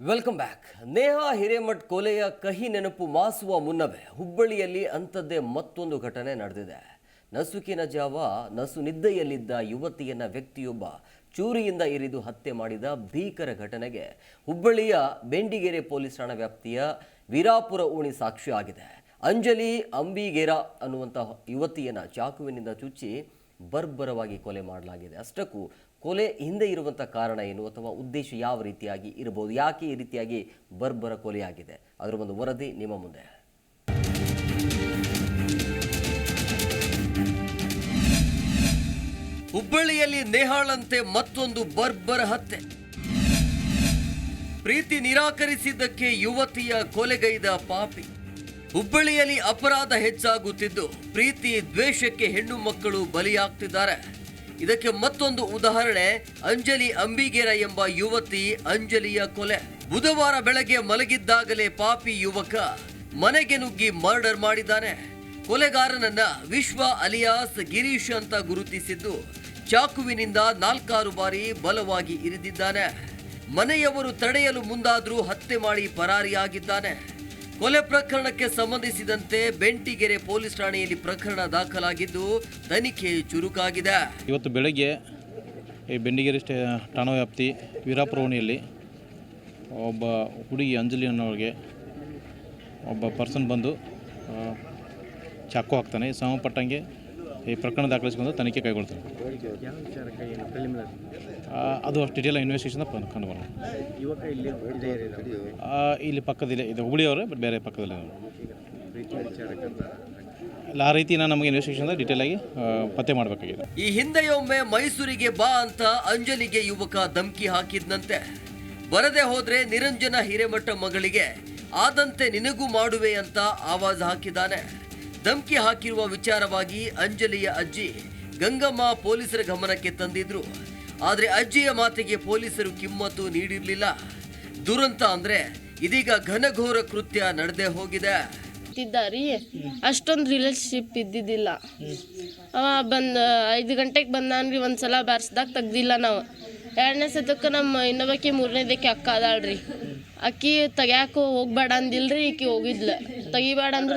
Welcome back. Neha Hiremath ಕೊಲೆಯ ಕಹಿ ನೆನಪು ಮಾಸುವ ಮುನ್ನವೇ ಹುಬ್ಬಳ್ಳಿಯಲ್ಲಿ ಅಂಥದ್ದೇ ಮತ್ತೊಂದು ಘಟನೆ ನಡೆದಿದೆ. ನಸುಕಿನ ಜಾವ ನಿದ್ದೆಯಲ್ಲಿದ್ದ ಯುವತಿಯನ್ನ ವ್ಯಕ್ತಿಯೊಬ್ಬ ಚೂರಿಯಿಂದ ಇರಿದು ಹತ್ಯೆ ಮಾಡಿದ ಭೀಕರ ಘಟನೆಗೆ ಹುಬ್ಬಳ್ಳಿಯ ಬೆಂಡಿಗೆರೆ ಪೊಲೀಸ್ ಠಾಣಾ ವ್ಯಾಪ್ತಿಯ ವೀರಾಪುರ ಓಣಿ ಸಾಕ್ಷಿಯಾಗಿದೆ. ಅಂಜಲಿ ಅಂಬಿಗೇರ ಅನ್ನುವಂತಹ ಯುವತಿಯನ್ನ ಚಾಕುವಿನಿಂದ ಚುಚ್ಚಿ ಬರ್ಬರವಾಗಿ ಕೊಲೆ ಮಾಡಲಾಗಿದೆ. ಅಷ್ಟಕ್ಕೂ ಕೊಲೆ ಹಿಂದೆ ಇರುವಂಥ ಕಾರಣ ಏನು ಅಥವಾ ಉದ್ದೇಶ ಯಾವ ರೀತಿಯಾಗಿ ಇರಬಹುದು, ಯಾಕೆ ಈ ರೀತಿಯಾಗಿ ಬರ್ಬರ ಕೊಲೆಯಾಗಿದೆ, ಅದರ ಒಂದು ವರದಿ ನಿಮ್ಮ ಮುಂದೆ. ಹುಬ್ಬಳ್ಳಿಯಲ್ಲಿ ನೇಹಾಳಂತೆ ಮತ್ತೊಂದು ಬರ್ಬರ ಹತ್ಯೆ. ಪ್ರೀತಿ ನಿರಾಕರಿಸಿದ್ದಕ್ಕೆ ಯುವತಿಯ ಕೊಲೆಗೈದ ಪಾಪಿ. ಹುಬ್ಬಳ್ಳಿಯಲ್ಲಿ ಅಪರಾಧ ಹೆಚ್ಚಾಗುತ್ತಿದ್ದು ಪ್ರೀತಿ ದ್ವೇಷಕ್ಕೆ ಹೆಣ್ಣು ಮಕ್ಕಳು ಬಲಿಯಾಗ್ತಿದ್ದಾರೆ. ಇದಕ್ಕೆ ಮತ್ತೊಂದು ಉದಾಹರಣೆ ಅಂಜಲಿ ಅಂಬಿಗೇರ ಎಂಬ ಯುವತಿ ಅಂಜಲಿಯ ಕೊಲೆ. ಬುಧವಾರ ಬೆಳಗ್ಗೆ ಮಲಗಿದ್ದಾಗಲೇ ಪಾಪಿ ಯುವಕ ಮನೆಗೆ ನುಗ್ಗಿ ಮರ್ಡರ್ ಮಾಡಿದ್ದಾನೆ. ಕೊಲೆಗಾರನನ್ನ ವಿಶ್ವ ಅಲಿಯಾಸ್ ಗಿರೀಶ್ ಅಂತ ಗುರುತಿಸಿದ್ದು ಚಾಕುವಿನಿಂದ 4 ಬಾರಿ ಬಲವಾಗಿ ಇರಿದಿದ್ದಾನೆ. ಮನೆಯವರು ತಡೆಯಲು ಮುಂದಾದ್ರೂ ಹತ್ಯೆ ಮಾಡಿ ಪರಾರಿಯಾಗಿದ್ದಾನೆ. ಕೊಲೆ ಪ್ರಕರಣಕ್ಕೆ ಸಂಬಂಧಿಸಿದಂತೆ ಬೆಂಟಿಗೆರೆ ಪೊಲೀಸ್ ಠಾಣೆಯಲ್ಲಿ ಪ್ರಕರಣ ದಾಖಲಾಗಿದ್ದು ತನಿಖೆ ಚುರುಕಾಗಿದೆ. ಇವತ್ತು ಬೆಳಗ್ಗೆ ಈ ಬೆಂಡಿಗೆರೆ ಠಾಣಾ ವ್ಯಾಪ್ತಿ ವೀರಾಪುರ ಓಣಿಯಲ್ಲಿ ಒಬ್ಬ ಹುಡುಗಿ ಅಂಜಲಿ ಅನ್ನೋರಿಗೆ ಒಬ್ಬ ಪರ್ಸನ್ ಬಂದು ಚಾಕು ಹಾಕ್ತಾನೆ. ಸಂಬಂಧಪಟ್ಟಂಗೆ ಈ ಪ್ರಕರಣ ದಾಖಲಿಸಿಕೊಂಡು ತನಿಖೆ ಕೈಗೊಳ್ತಾನೆ. ಅದು ಅಷ್ಟು ಡೀಟೇಲ್ ಇನ್ವೆಸ್ಟಿಗೇಷನ್ ಕಂಡು ಬರೋಣ. ಇಲ್ಲಿ ಪಕ್ಕದಲ್ಲಿ ಇದು ಹುಬ್ಬಳ್ಳಿಯವರೇ, ಬಟ್ ಬೇರೆ ಪಕ್ಕದಲ್ಲಿ ಇಲ್ಲ. ಆ ರೀತಿ ನಮಗೆ ಇನ್ವೆಸ್ಟಿಗೇಷನ್ ಡೀಟೇಲ್ ಆಗಿ ಪತ್ತೆ ಮಾಡಬೇಕಾಗಿದೆ. ಈ ಹಿಂದೆಯೊಮ್ಮೆ ಮೈಸೂರಿಗೆ ಬಾ ಅಂತ ಅಂಜಲಿಗೆ ಯುವಕ ಧಮಕಿ ಹಾಕಿದ್ನಂತೆ. ಬರದೆ ಹೋದ್ರೆ ನಿರಂಜನ ಹಿರೇಮಠ ಮಗಳಿಗೆ ಆದಂತೆ ನಿನಗೂ ಮಾಡುವೆ ಅಂತ ಆವಾಜ್ ಹಾಕಿದ್ದಾನೆ. ಧಮಕಿ ಹಾಕಿರುವ ವಿಚಾರವಾಗಿ ಅಂಜಲಿಯ ಅಜ್ಜಿ ಗಂಗಮ್ಮ ಪೊಲೀಸರ ಗಮನಕ್ಕೆ ತಂದಿದ್ರು. ಆದರೆ ಅಜ್ಜಿಯ ಮಾತಿಗೆ ಪೊಲೀಸರು ಕಿಮ್ಮತ್ತು ನೀಡಿರಲಿಲ್ಲ. ದುರಂತ ಅಂದ್ರೆ ಇದೀಗ ಘನಘೋರ ಕೃತ್ಯ ನಡೆದೇ ಹೋಗಿದೆ. ಅಷ್ಟೊಂದು ರಿಲೇಶನ್ಶಿಪ್ ಇದ್ದಿದ್ದಿಲ್ಲ. ಅವ 5 ಗಂಟೆಗೆ ಬಂದಾನ್ರಿ. ಒಂದ್ಸಲ ಬಾರಿಸ್ದಾಗ ತೆಗ್ದಿಲ್ಲ ನಾವು. 2ನೇ ಸತಕ್ಕೆ ನಮ್ಮ ಇನ್ನೊಬ್ಬಾಕಿ 3ನೇದಕ್ಕೆ ಅಕ್ಕ ಅದಾಳ್ರಿ. ಅಕ್ಕಿ ತೆಗ್ಯಾಕೆ ಹೋಗ್ಬೇಡ ಅಂದಿಲ್ರಿ. ಈಕಿ ಹೋಗಿದ್ಲ. ತೆಗಿಬೇಡ ಅಂದ್ರೆ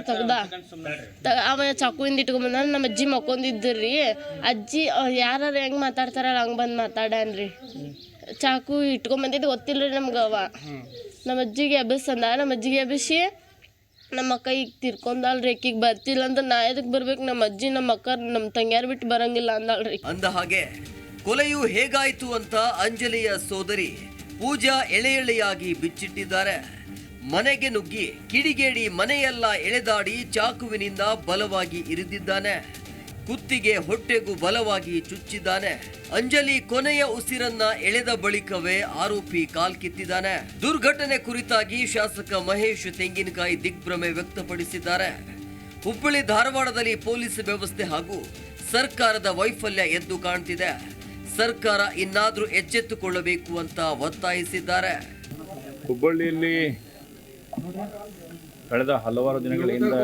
ಅವ ಚಾಕುವಿಂದ ಇಟ್ಕೊಂಬಂದ. ನಮ್ಮ ಅಜ್ಜಿ ಮಕ್ಕೊಂದಿದ್ರಿ. ಅಜ್ಜಿ ಯಾರು ಹೆಂಗೆ ಮಾತಾಡ್ತಾರಲ್ಲ ಹಂಗೆ ಬಂದು ಮಾತಾಡ್ಯಾನ್ರಿ. ಚಾಕು ಇಟ್ಕೊಂಬಂದಿದ್ದು ಗೊತ್ತಿಲ್ಲರಿ ನಮ್ಗೆ. ಅವ ನಮ್ಮ ಅಜ್ಜಿಗೆ ಎಬ್ಬಿಸಂದ. ನಮ್ಮ ಅಜ್ಜಿಗೆ ಎಬ್ಬಿಸಿ ನಮ್ಮ ಅಕ್ಕ ಈಗ ತಿರ್ಕೊಂಡಲ್ರಿ. ಅಕ್ಕಿಗೆ ಬರ್ತಿಲ್ಲ ಅಂದ್ರೆ ನಾ ಎದಕ್ಕೆ ಬರ್ಬೇಕು? ನಮ್ಮ ಅಜ್ಜಿ ನಮ್ಮ ಅಕ್ಕ ನಮ್ಮ ತಂಗ್ಯಾರು ಬಿಟ್ಟು ಬರಂಗಿಲ್ಲ ಅಂದಲ್ರಿ. ಅಂದ ಹಾಗೆ ಕೊಲೆಯು ಹೇಗಾಯ್ತು ಅಂತ ಅಂಜಲಿಯ ಸೋದರಿ ಪೂಜಾ ಎಳೆಯಾಗಿ ಬಿಚ್ಚಿಟ್ಟಿದ್ದಾರೆ. ಮನೆಗೆ ನುಗ್ಗಿ ಕಿಡಿಗೇಡಿ ಮನೆಯೆಲ್ಲ ಎಳೆದಾಡಿ ಚಾಕುವಿನಿಂದ ಬಲವಾಗಿ ಇರಿದಿದ್ದಾನೆ. ಕುತ್ತಿಗೆ ಹೊಟ್ಟೆಗೂ ಬಲವಾಗಿ ಚುಚ್ಚಿದ್ದಾನೆ. ಅಂಜಲಿ ಕೊನೆಯ ಉಸಿರನ್ನ ಎಳೆದ ಬಳಿಕವೇ ಆರೋಪಿ ಕಾಲ್ಕಿತ್ತಿದ್ದಾನೆ. ದುರ್ಘಟನೆ ಕುರಿತಾಗಿ ಶಾಸಕ ಮಹೇಶ್ ತೆಂಗಿನಕಾಯಿ ದಿಗ್ಭ್ರಮೆ ವ್ಯಕ್ತಪಡಿಸಿದ್ದಾರೆ. ಹುಬ್ಬಳ್ಳಿ ಧಾರವಾಡದಲ್ಲಿ ಪೊಲೀಸ್ ವ್ಯವಸ್ಥೆ ಹಾಗೂ ಸರ್ಕಾರದ ವೈಫಲ್ಯ ಎದ್ದು ಕಾಣ್ತಿದೆ. ಸರ್ಕಾರ ಇನ್ನಾದ್ರೂ ಎಚ್ಚೆತ್ತುಕೊಳ್ಳಬೇಕು ಅಂತ ಒತ್ತಾಯಿಸಿದ್ದಾರೆ. ಹುಬ್ಬಳ್ಳಿಯಲ್ಲಿ ಕಳೆದ ಹಲವಾರು ದಿನಗಳಿಂದ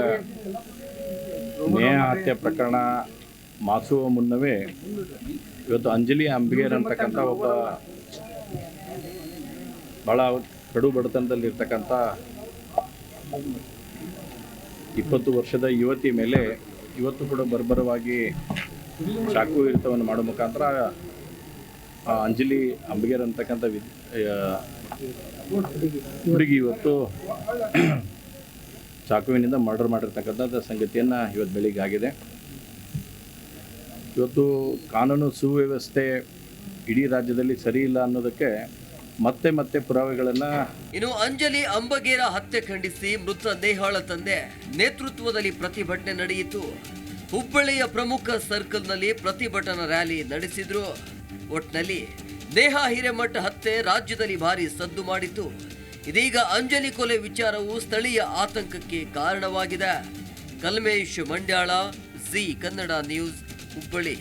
ನೇಹಾ ಹತ್ಯೆ ಪ್ರಕರಣ ಮಾಸುವ ಮುನ್ನವೇ ಇವತ್ತು ಅಂಜಲಿ ಅಂಬಿಗೇರ್ ಅಂತಕ್ಕಂಥ ಒಬ್ಬ ಭಾಳ ಕಡು ಬಡತನದಲ್ಲಿರ್ತಕ್ಕಂಥ 20 ವರ್ಷದ ಯುವತಿ ಮೇಲೆ ಇವತ್ತು ಕೂಡ ಬರ್ಬರವಾಗಿ ಚಾಕು ಇರ್ತವನ್ನು ಮಾಡೋ ಮುಖಾಂತರ ಅಂಜಲಿ ಅಂಬಿಗೇರ್ ಅಂತಕ್ಕಂಥ ಹುಡುಗಿ ಇವತ್ತು ಚಾಕುವಿನಿಂದ ಮರ್ಡರ್ ಮಾಡಿರ್ತಕ್ಕಂಥ ಸಂಗತಿಯನ್ನು ಇವತ್ತು ಬೆಳಿಗ್ಗೆ ಆಗಿದೆ. ಇವತ್ತು ಕಾನೂನು ಸುವ್ಯವಸ್ಥೆ ಇಡೀ ರಾಜ್ಯದಲ್ಲಿ ಸರಿ ಇಲ್ಲ ಅನ್ನೋದಕ್ಕೆ ಮತ್ತೆ ಪುರಾವೆಗಳನ್ನು. ಇನ್ನು ಅಂಜಲಿ ಅಂಬಗೇರ ಹತ್ಯೆ ಖಂಡಿಸಿ ಮೃತ ನೇಹಾಳ ತಂದೆ ನೇತೃತ್ವದಲ್ಲಿ ಪ್ರತಿಭಟನೆ ನಡೆಯಿತು. ಹುಬ್ಬಳ್ಳಿಯ ಪ್ರಮುಖ ಸರ್ಕಲ್ನಲ್ಲಿ ಪ್ರತಿಭಟನಾ ರ್ಯಾಲಿ ನಡೆಸಿದ್ರು. ಒಟ್ನಲ್ಲಿ ನೇಹಾ ಹಿರೇಮಠ ಹತ್ಯೆ ರಾಜ್ಯದಲ್ಲಿ ಭಾರಿ ಸದ್ದು ಮಾಡಿತು. ಇದೀಗ ಅಂಜಲಿ ಕೊಲೆ ವಿಚಾರವು ಸ್ಥಳೀಯ ಆತಂಕಕ್ಕೆ ಕಾರಣವಾಗಿದೆ. Kalmesh Mandyala, Zee Kannada news, Hubballi.